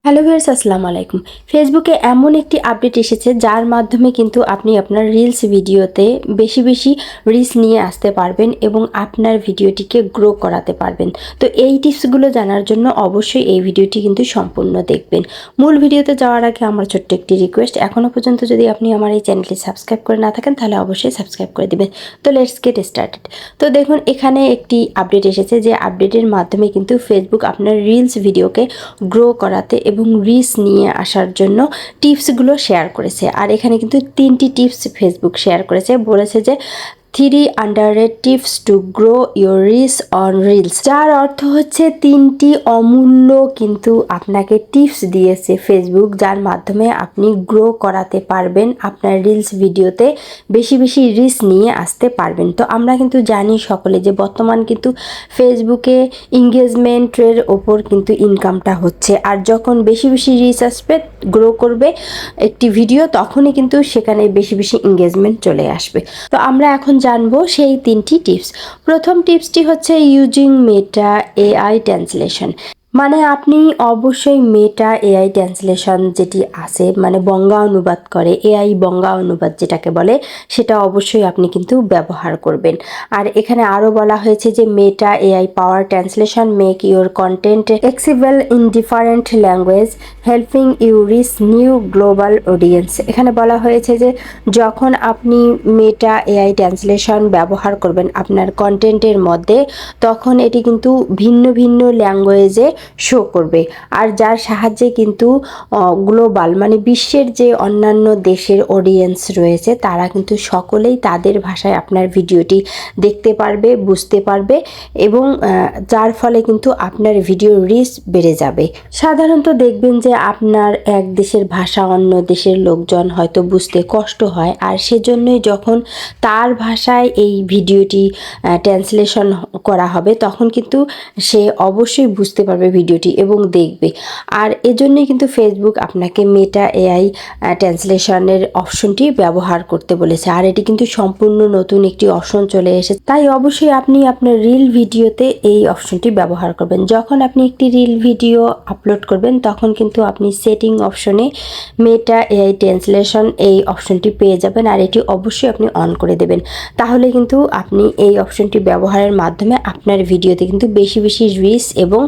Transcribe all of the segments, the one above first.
Hello viewers, আসসালামু আলাইকুম। ফেসবুকে এমন একটি আপডেট এসেছে যার মাধ্যমে কিন্তু আপনি আপনার রিলস ভিডিওতে বেশি বেশি রিচ নিয়ে আসতে পারবেন এবং আপনার ভিডিওটিকে গ্রো করাতে পারবেন। তো এই টিপসগুলো জানার জন্য অবশ্যই এই ভিডিওটি কিন্তু সম্পূর্ণ দেখবেন। মূল ভিডিওতে যাওয়ার আগে আমার ছোট্ট একটি রিকোয়েস্ট, এখনও পর্যন্ত যদি আপনি আমার এই চ্যানেলটি সাবস্ক্রাইব করে না থাকেন তাহলে অবশ্যই সাবস্ক্রাইব করে দিবেন। তো লেটস গেট স্টার্টেড। তো দেখুন, এখানে একটি আপডেট এসেছে যে আপডেটের মাধ্যমে কিন্তু ফেসবুক আপনার রিলস ভিডিওকে গ্রো করাতে এবং রিচ নিয়ে আসার জন্য টিপসগুলো শেয়ার করেছে। আর এখানে কিন্তু 3টি টিপস ফেসবুক শেয়ার করেছে, বলেছে যে 3 underrated tips to grow your rich on reels, যার অর্থ হচ্ছে 3টি অমূল্য কিন্তু আপনাকে টিপস দিয়েছে ফেসবুক, যার মাধ্যমে আপনি গ্রো করাতে পারবেন, আপনার রিলস ভিডিওতে বেশি বেশি রিচ নিয়ে আসতে পারবেন। তো আমরা কিন্তু জানি সকলে যে বর্তমান কিন্তু ফেসবুকে এঙ্গেজমেন্টের ওপর কিন্তু ইনকামটা হচ্ছে। আর যখন বেশি বেশি রিচ আসবে, গ্রো করবে একটি ভিডিও, তখনই কিন্তু সেখানে বেশি বেশি এঙ্গেজমেন্ট চলে আসবে। তো আমরা এখন জানবো সেই 3টি টিপস। প্রথম টিপসটি হচ্ছে ইউজিং মেটা এআই ট্রান্সলেশন। মানে আপনি অবশ্যই মেটা এআই ট্রান্সলেশন যেটি আছে, মানে বঙ্গা অনুবাদ করে, এআই বঙ্গা অনুবাদ যেটাকে বলে, সেটা অবশ্যই আপনি কিন্তু ব্যবহার করবেন। আর এখানে আরও বলা হয়েছে যে Meta AI power translation make your content accessible in different language, helping you reach new global audience. এখানে বলা হয়েছে যে যখন আপনি মেটা এআই ট্রান্সলেশন ব্যবহার করবেন আপনার কন্টেন্টের মধ্যে, তখন এটি কিন্তু ভিন্ন ভিন্ন ল্যাঙ্গুয়েজে শো করবে। আর যার সাহায্যে কিন্তু গ্লোবাল মানে বিশ্বের যে অন্যান্য দেশের অডিয়েন্স রয়েছে তারা কিন্তু সকলেই তাদের ভাষায় আপনার ভিডিওটি দেখতে পারবে, বুঝতে পারবে এবং যার ফলে কিন্তু আপনার ভিডিও রিচ বেড়ে যাবে। সাধারণত দেখবেন যে আপনার এক দেশের ভাষা অন্য দেশের লোকজন হয়তো বুঝতে কষ্ট হয়, আর সেজন্যই যখন তার ভাষায় এই ভিডিওটি ট্রান্সলেশন করা হবে তখন কিন্তু সে অবশ্যই বুঝতে পারবে ভিডিওটি এবং দেখবে। আর এজন্যই কিন্তু ফেসবুক আপনাকে মেটা এআই ট্রান্সলেশনের অপশনটি ব্যবহার করতে বলেছে। আর এটি কিন্তু সম্পূর্ণ নতুন একটি অপশন চলে এসেছে, তাই অবশ্যই আপনি আপনার রিল ভিডিওতে এই অপশনটি ব্যবহার করবেন। যখন আপনি একটি রিল ভিডিও আপলোড করবেন তখন কিন্তু আপনি সেটিং অপশনে মেটা এআই ট্রান্সলেশন এই অপশনটি পেয়ে যাবেন, আর এটি অবশ্যই আপনি অন করে দেবেন। তাহলে কিন্তু আপনি এই অপশনটি ব্যবহারের মাধ্যমে আপনার ভিডিওতে কিন্তু বেশি বেশি রিচ এবং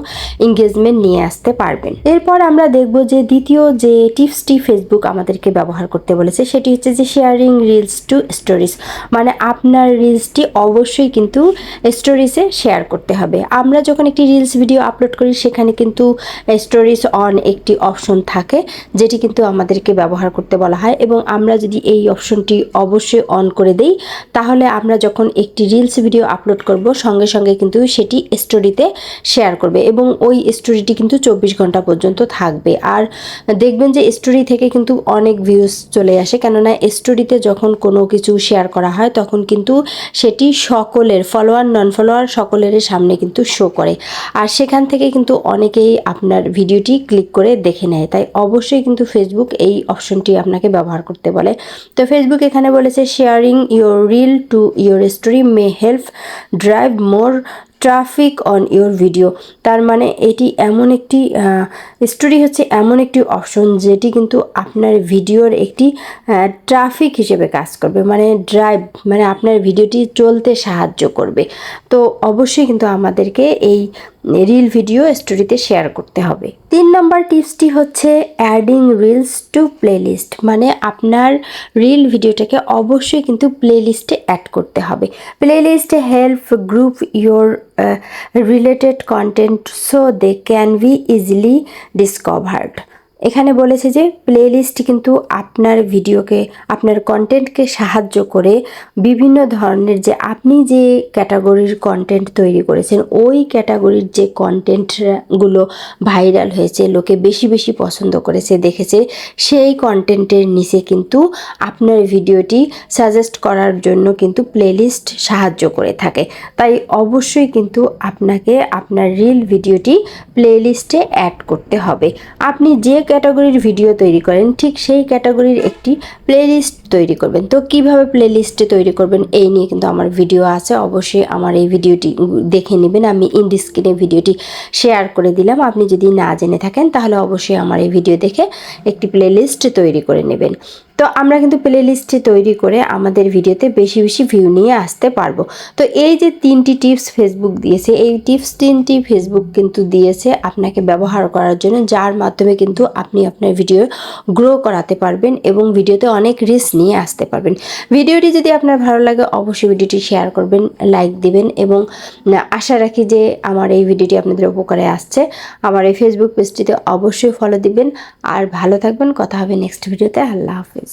এঙ্গেজমেন্ট নিয়ে আসতে পারবেন। এরপর আমরা দেখব যে দ্বিতীয় যে টিপসটি ফেসবুক আমাদেরকে ব্যবহার করতে বলেছে সেটি হচ্ছে যে শেয়ারিং রিলস টু স্টোরিজ। মানে আপনার রিলসটি অবশ্যই কিন্তু স্টোরিজে শেয়ার করতে হবে। আমরা যখন একটি রিলস ভিডিও আপলোড করি সেখানে কিন্তু স্টোরিজ অন একটি অপশন থাকে যেটি কিন্তু আমাদেরকে ব্যবহার করতে বলা হয়, এবং আমরা যদি এই অপশনটি অবশ্যই অন করে দেই তাহলে আমরা যখন একটি রিলস ভিডিও আপলোড করব সঙ্গে সঙ্গে কিন্তু সেটি স্টোরিতে শেয়ার করবে এবং ওই স্টোরিটি কিন্তু 24 ঘন্টা পর্যন্ত থাকবে। আর দেখবেন যে স্টোরি থেকে কিন্তু অনেক ভিউজ চলে আসে, কেননা স্টোরিতে যখন কোনো কিছু শেয়ার করা হয় তখন কিন্তু সেটি সকলের ফলোয়ার নন ফলোয়ার সকলের সামনে কিন্তু শো করে, আর সেখান থেকে কিন্তু অনেকেই আপনার ভিডিওটি ক্লিক করে দেখে নেয়। তাই অবশ্যই কিন্তু ফেসবুক এই অপশনটি আপনাকে ব্যবহার করতে বলে। তো ফেসবুক এখানে বলেছে sharing your reel to your story may help drive more traffic on your video. তার মানে এটি এমন একটি স্টোরি হচ্ছে এমন একটি অপশন যেটি কিন্তু আপনার ভিডিওর একটি ট্রাফিক হিসেবে কাজ করবে, মানে ড্রাইভ মানে আপনার ভিডিওটি চলতে সাহায্য করবে। তো অবশ্যই কিন্তু আমাদেরকে এই রিল ভিডিও স্টোরিতে শেয়ার করতে হবে। 3 নম্বর টিপসটি হচ্ছে অ্যাডিং রিলস টু প্লেলিস্ট। মানে আপনার রিল ভিডিওটাকে অবশ্যই কিন্তু প্লেলিস্টে অ্যাড করতে হবে। প্লেলিস্টে help group your related content so they can be easily discovered. এখানে বলেছে যে প্লেলিস্ট কিন্তু আপনার ভিডিওকে আপনার কন্টেন্টকে সাহায্য করে বিভিন্ন ধরনের যে আপনি যে ক্যাটাগরির কন্টেন্ট তৈরি করেছেন ওই ক্যাটাগরির যে কন্টেন্টগুলো ভাইরাল হয়েছে, লোকে বেশি বেশি পছন্দ করেছে, দেখেছে, সেই কন্টেন্টের নিচে কিন্তু আপনার ভিডিওটি সাজেস্ট করার জন্য কিন্তু প্লেলিস্ট সাহায্য করে থাকে। তাই অবশ্যই কিন্তু আপনাকে আপনার রিল ভিডিওটি প্লেলিস্টে অ্যাড করতে হবে। আপনি যে ক্যাটাগরির ভিডিও তৈরি করেন ঠিক সেই ক্যাটাগরির একটি প্লেলিস্ট তৈরি করবেন। তো কিভাবে প্লেলিস্ট তৈরি করবেন এই নিয়ে কিন্তু আমার ভিডিও আছে, অবশ্যই আমার এই ভিডিওটি দেখে নেবেন। আমি ইন স্ক্রিনে ভিডিওটি শেয়ার করে দিলাম, আপনি যদি না জেনে থাকেন তাহলে অবশ্যই আমার এই ভিডিও দেখে একটি প্লেলিস্ট তৈরি করে নেবেন। তো আমরা কিন্তু প্লেলিস্টে তৈরি করে আমাদের ভিডিওতে বেশি বেশি ভিউ নিয়ে আসতে পারবো। তো এই যে 3টি টিপস ফেসবুক দিয়েছে, এই টিপস 3টি ফেসবুক কিন্তু দিয়েছে আপনাকে ব্যবহার করার জন্য, যার মাধ্যমে কিন্তু আপনি আপনার ভিডিও গ্রো করাতে পারবেন এবং ভিডিওতে অনেক রিচ নিয়ে আসতে পারবেন। ভিডিওটি যদি আপনার ভালো লাগে অবশ্যই ভিডিওটি শেয়ার করবেন, লাইক দিবেন এবং আশা রাখি যে আমার এই ভিডিওটি আপনাদের উপকারে আসছে। আমার এই ফেসবুক পেজটিতে অবশ্যই ফলো দিবেন আর ভালো থাকবেন। কথা হবে নেক্সট ভিডিওতে। আল্লাহ হাফিজ।